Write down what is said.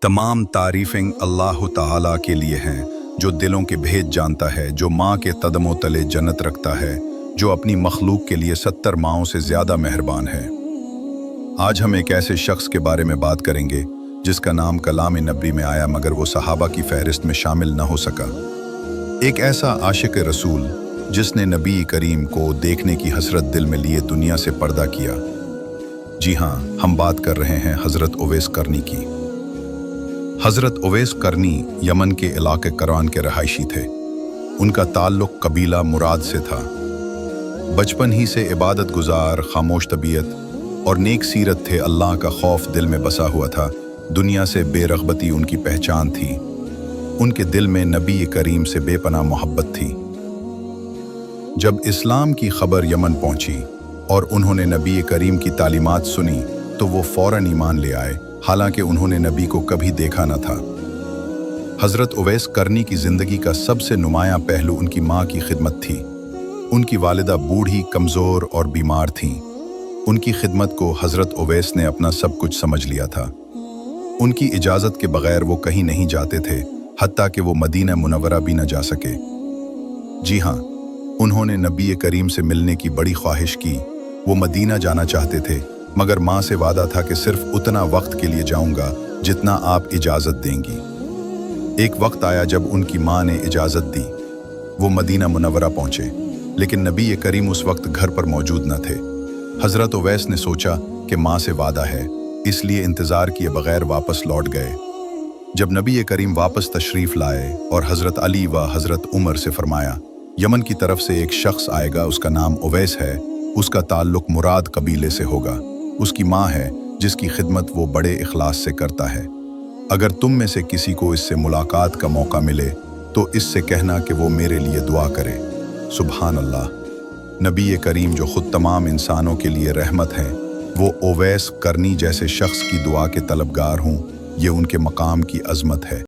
तमाम तारीफ़ें अल्लाह ताला के लिए हैं, जो दिलों के भेद जानता है, जो माँ के कदमों तले जन्नत रखता है, जो अपनी मखलूक के लिए 70 माओं से ज़्यादा मेहरबान है। आज हम एक ऐसे शख्स के बारे में बात करेंगे जिसका नाम कलाम नबी में आया मगर वो सहाबा की फहरिस्त में शामिल न हो सका। एक ऐसा आशिक रसूल जिसने नबी करीम को देखने की हसरत दिल में लिए दुनिया से पर्दा किया। जी हाँ, हम बात कर रहे हैं हज़रत उवैस करनी की। हज़रत उवैस करनी यमन के इलाके करवान के रहायशी थे। उनका ताल्लुक़ कबीला मुराद से था। बचपन ही से इबादत गुजार, खामोश तबीयत और नेक सीरत थे। अल्लाह का खौफ दिल में बसा हुआ था। दुनिया से बेरग़बती उनकी पहचान थी। उनके दिल में नबी करीम से बेपनाह मोहब्बत थी। जब इस्लाम की खबर यमन पहुंची और उन्होंने नबी करीम की तालीमात सुनी तो वो फ़ौरन ईमान ले आए, हालांकि उन्होंने नबी को कभी देखा न था। हज़रत उवैस करनी की ज़िंदगी का सबसे नुमायाँ पहलू उनकी माँ की खिदमत थी। उनकी वालिदा बूढ़ी, कमज़ोर और बीमार थीं। उनकी खिदमत को हज़रत उवैस ने अपना सब कुछ समझ लिया था। उनकी इजाज़त के बग़ैर वो कहीं नहीं जाते थे, हत्ता कि वो मदीना मुनव्वरा भी न जा सके। जी हाँ, उन्होंने नबी करीम से मिलने की बड़ी ख्वाहिश की। वो मदीना जाना चाहते थे, मगर माँ से वादा था कि सिर्फ उतना वक्त के लिए जाऊंगा जितना आप इजाज़त देंगी। एक वक्त आया जब उनकी माँ ने इजाज़त दी। वो मदीना मुनव्वरा पहुँचे, लेकिन नबी करीम उस वक्त घर पर मौजूद न थे। हज़रत उवैस ने सोचा कि माँ से वादा है, इसलिए इंतज़ार किए बगैर वापस लौट गए। जब नबी करीम वापस तशरीफ़ लाए और हज़रत अली व हज़रत उमर से फरमाया, यमन की तरफ से एक शख्स आएगा, उसका नाम उवैस है, उसका ताल्लुक़ मुराद कबीले से होगा। उसकी माँ है जिसकी खिदमत वो बड़े इखलास से करता है। अगर तुम में से किसी को इससे मुलाकात का मौका मिले तो इससे कहना कि वो मेरे लिए दुआ करे। सुभान अल्लाह। नबी करीम जो ख़ुद तमाम इंसानों के लिए रहमत हैं, वो उवैस करनी जैसे शख्स की दुआ के तलबगार हों, ये उनके मकाम की अज़मत है।